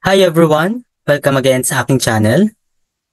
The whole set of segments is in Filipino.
Hi everyone! Welcome again sa aking channel.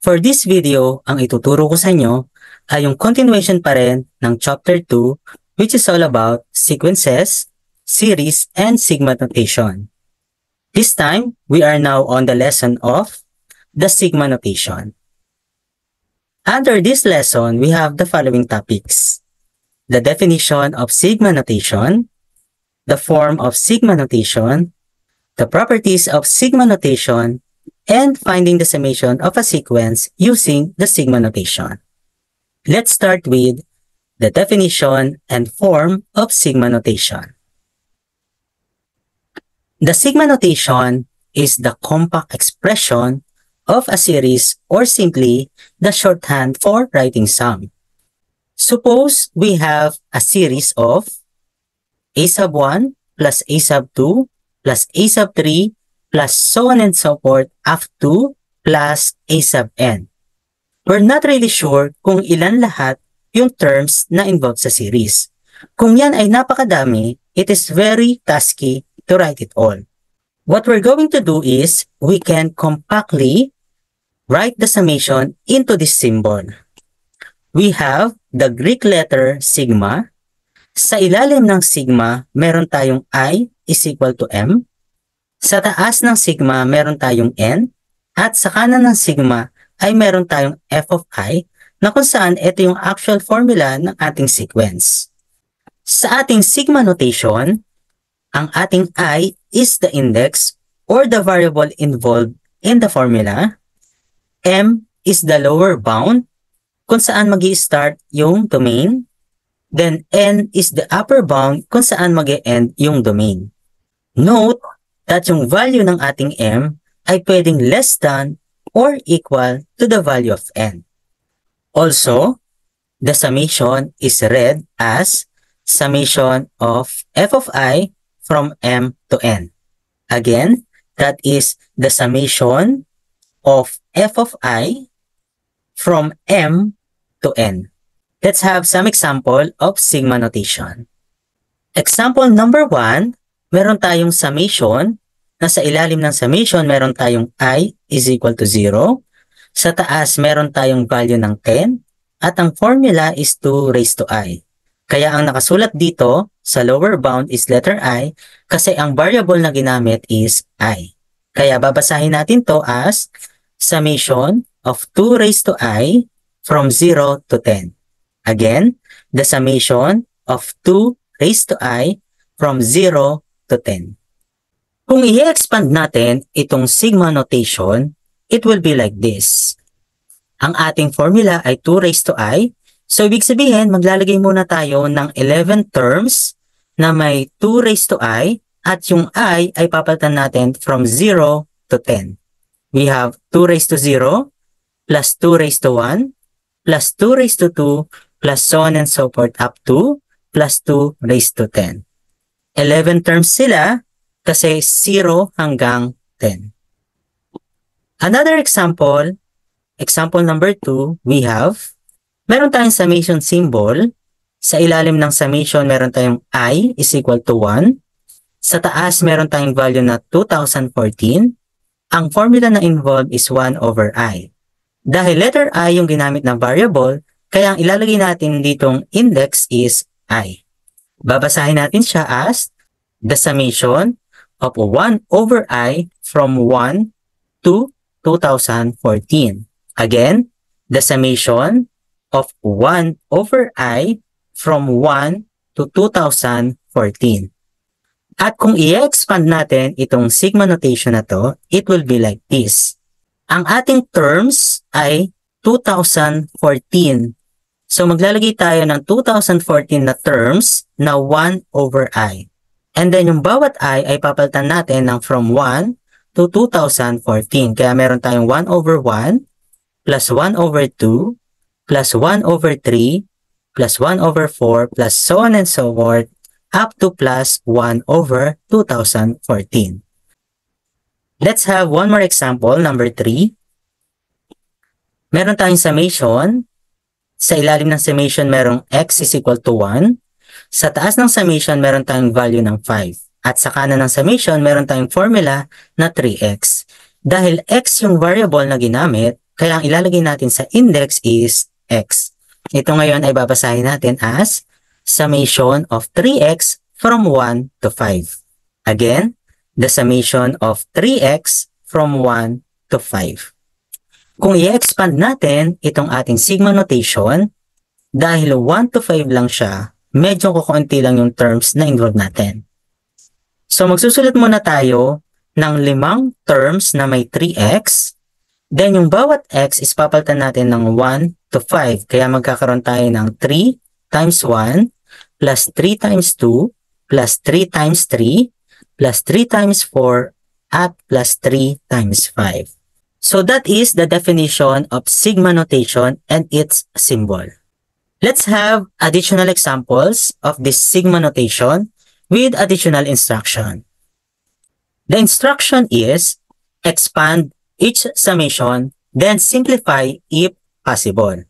For this video, ang ituturo ko sa inyo ay yung continuation pa rin ng Chapter 2 which is all about sequences, series, and sigma notation. This time, we are now on the lesson of the sigma notation. Under this lesson, we have the following topics: the definition of sigma notation, the form of sigma notation, the properties of sigma notation, and finding the summation of a sequence using the sigma notation. Let's start with the definition and form of sigma notation. The sigma notation is the compact expression of a series or simply the shorthand for writing sum. Suppose we have a series of a sub 1 plus a sub 2 plus a sub 3 plus so on and so forth up to plus a sub n. We're not really sure kung ilan lahat yung terms na involved sa series. Kung yan ay napakadami, it is very tasky to write it all. What we're going to do is, we can compactly write the summation into this symbol. We have the Greek letter sigma. Sa ilalim ng sigma, meron tayong I is equal to M. Sa taas ng sigma, meron tayong N. At sa kanan ng sigma, ay meron tayong F of I, na kung saan ito yung actual formula ng ating sequence. Sa ating sigma notation, ang ating I is the index or the variable involved in the formula. M is the lower bound, kung saan magi-start yung domain. Then N is the upper bound kung saan mag-e-end yung domain. Note that yung value ng ating M ay pwedeng less than or equal to the value of N. Also, the summation is read as summation of f of I from M to N. Again, that is the summation of f of I from M to N. Let's have some example of sigma notation. Example number 1, meron tayong summation. Nasa ilalim ng summation, meron tayong I is equal to 0. Sa taas, meron tayong value ng 10. At ang formula is 2 raised to I. Kaya ang nakasulat dito sa lower bound is letter I kasi ang variable na ginamit is I. Kaya babasahin natin to as summation of 2 raised to I from 0 to 10. Again, the summation of 2 raised to I from 0 to 10. Kung i-expand natin itong sigma notation, it will be like this. Ang ating formula ay 2 raised to I. So, ibig sabihin, maglalagay muna tayo ng 11 terms na may 2 raised to I at yung I ay papalitan natin from 0 to 10. We have 2 raised to 0 plus 2 raised to 1 plus 2 raised to 2 plus so on and so forth up to plus 2 raised to 10. 11 terms sila kasi 0 hanggang 10. Another example, example number 2, we have, meron tayong summation symbol. Sa ilalim ng summation, meron tayong I is equal to 1. Sa taas, meron tayong value na 2014. Ang formula na involved is 1 over I. Dahil letter I yung ginamit na variable, kaya ang ilalagay natin ditong index is I. Babasahin natin siya as the summation of 1 over I from 1 to 2014. Again, the summation of 1 over I from 1 to 2014. At kung i-expand natin itong sigma notation na to, it will be like this. Ang ating terms ay 2014. So maglalagay tayo ng 2014 na terms na 1 over I. And then yung bawat I ay papalitan natin ng from 1 to 2014. Kaya meron tayong 1 over 1 plus 1 over 2 plus 1 over 3 plus 1 over 4 plus so on and so forth up to plus 1 over 2014. Let's have one more example, number 3. Meron tayong summation. Sa ilalim ng summation, merong x is equal to 1. Sa taas ng summation, meron tayong value ng 5. At sa kanan ng summation, meron tayong formula na 3x. Dahil x yung variable na ginamit, kaya ang ilalagay natin sa index is x. Ito ngayon ay babasahin natin as summation of 3x from 1 to 5. Again, the summation of 3x from 1 to 5. Kung i-expand natin itong ating sigma notation, dahil 1 to 5 lang siya, medyo kukunti lang yung terms na involved natin. So magsusulat muna tayo ng 5 terms na may 3x. Then yung bawat x is papalitan natin ng 1 to 5. Kaya magkakaroon tayo ng 3 times 1 plus 3 times 2 plus 3 times 3 plus 3 times 4 at plus 3 times 5. So that is the definition of sigma notation and its symbol. Let's have additional examples of this sigma notation with additional instruction. The instruction is expand each summation, then simplify if possible.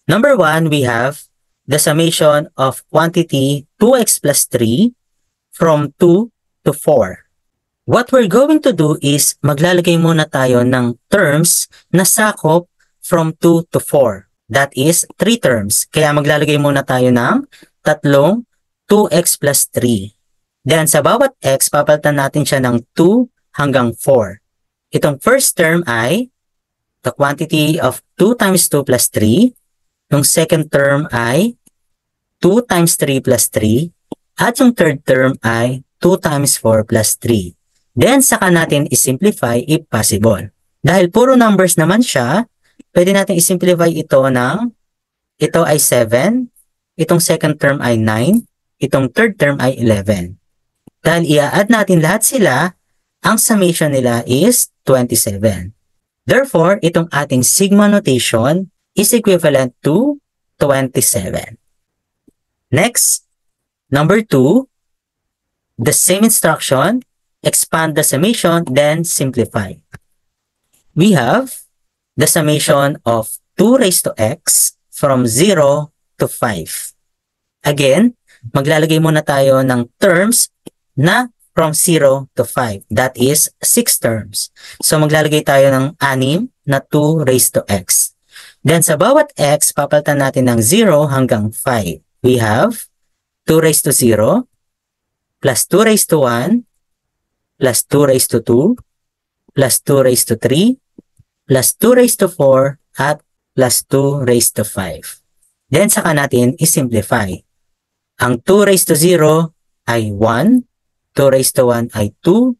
Number 1, we have the summation of quantity 2x plus 3 from 2 to 4. What we're going to do is maglalagay muna tayo ng terms na sakop from 2 to 4. That is 3 terms. Kaya maglalagay muna tayo ng tatlong 2x plus 3. Then sa bawat x, papalitan natin siya ng 2 hanggang 4. Itong first term ay the quantity of 2 times 2 plus 3. Yung second term ay 2 times 3 plus 3. At yung third term ay 2 times 4 plus 3. Then saka natin isimplify if possible. Dahil puro numbers naman siya, pwede natin isimplify ito ito ay 7, itong second term ay 9, itong third term ay 11. Dahil i-add natin lahat sila, ang summation nila is 27. Therefore, itong ating sigma notation is equivalent to 27. Next, number 2, the same instruction, expand the summation, then simplify. We have the summation of 2 raised to x from 0 to 5. Again, maglalagay muna tayo ng terms na from 0 to 5. That is 6 terms. So maglalagay tayo ng 6 na 2 raised to x. Then sa bawat x, papalitan natin ng 0 hanggang 5. We have 2 raised to 0 plus 2 raised to 1 plus 2 raised to 2 plus 2 raised to 3 plus 2 raised to 4 at plus 2 raised to 5. Then saka natin isimplify. Ang 2 raised to 0 ay 1, 2 raised to 1 ay 2,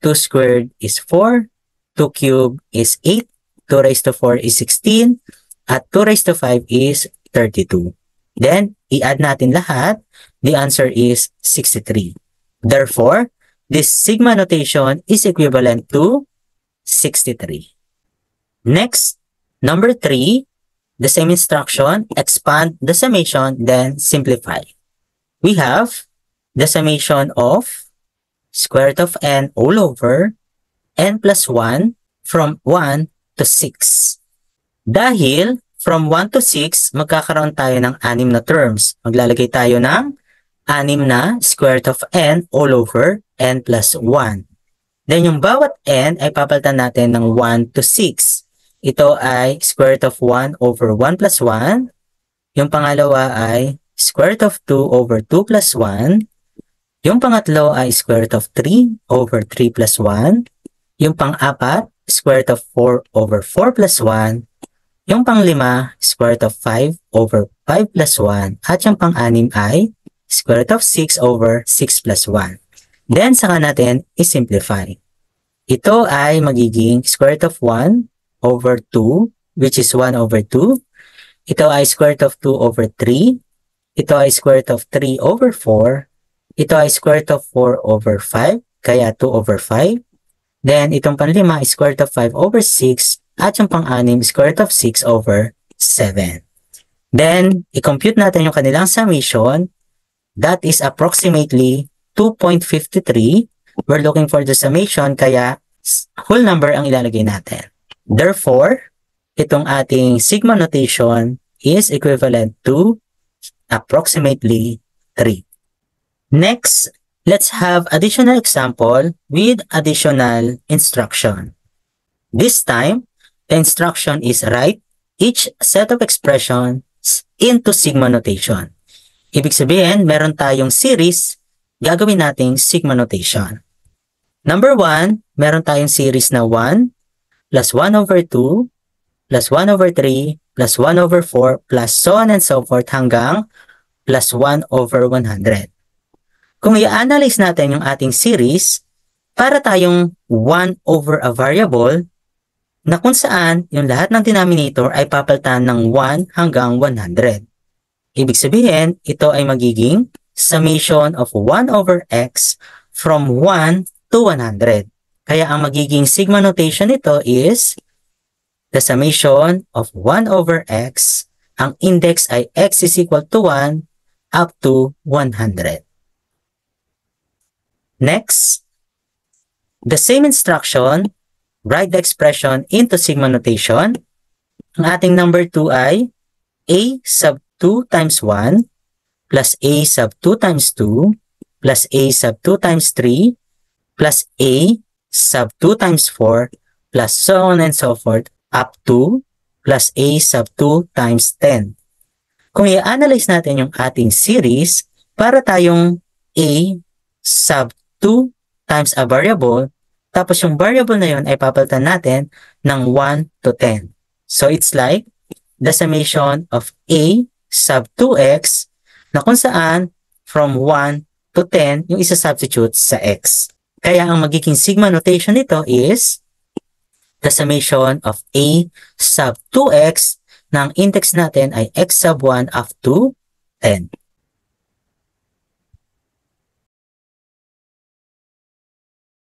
2 squared is 4, 2 cubed is 8, 2 raised to 4 is 16, at 2 raised to 5 is 32. Then, i-add natin lahat. The answer is 63. Therefore, this sigma notation is equivalent to 63. Next, number 3, the same instruction, expand the summation, then simplify. We have the summation of square root of n all over n plus 1 from 1 to 6. Dahil from 1 to 6, magkakaroon tayo ng 6 na terms. Maglalagay tayo ng 6 na square root of n all over n plus 1. Then yung bawat n ay papalitan natin ng 1 to 6. Ito ay square root of 1 over 1 plus 1. Yung pangalawa ay square root of 2 over 2 plus 1. Yung pangatlo ay square root of 3 over 3 plus 1. Yung pang-apat, square root of 4 over 4 plus 1. Yung pang-lima, square root of 5 over 5 plus 1. At yung pang-anim ay square root of 6 over 6 plus 1. Then, saka natin isimplify. Ito ay magiging square root of 1 over 2, which is 1 over 2. Ito ay square root of 2 over 3. Ito ay square root of 3 over 4. Ito ay square root of 4 over 5, kaya 2 over 5. Then, itong panlima is square root of 5 over 6. At yung pang-anim, square root of 6 over 7. Then, i-compute natin yung kanilang summation. That is approximately 2.53. We're looking for the summation, kaya whole number ang ilalagay natin. Therefore, itong ating sigma notation is equivalent to approximately 3. Next, Let's have additional example with additional instruction. This time, the instruction is write each set of expressions into sigma notation. Ibig sabihin, meron tayong series, gagawin nating sigma notation. Number 1, meron tayong series na 1 plus 1 over 2 plus 1 over 3 plus 1 over 4 plus so on and so forth hanggang plus 1 over 100. Kung i-analyze natin yung ating series, para tayong 1 over a variable na kung saan yung lahat ng denominator ay papalitan ng 1 hanggang 100. Ibig sabihin, ito ay magiging summation of 1 over x from 1 to 100. Kaya ang magiging sigma notation nito is the summation of 1 over x. Ang index ay x is equal to 1 up to 100. Next, the same instruction, write the expression into sigma notation. Ang ating number 2 ay a sub 2 times 1 plus a sub 2 times 2 plus a sub 2 times 3 plus a sub 2 times 4 plus so on and so forth up to plus a sub 2 times 10. Kung i-analyze natin yung ating series, para tayong a sub 2 times a variable, tapos yung variable na yun ay papalitan natin ng 1 to 10. So it's like the summation of a sub 2x na kung saan from 1 to 10 yung isa-substitute sa x. Kaya ang magiging sigma notation nito is the summation of a sub 2x na ang index natin ay x sub 1 up to 10.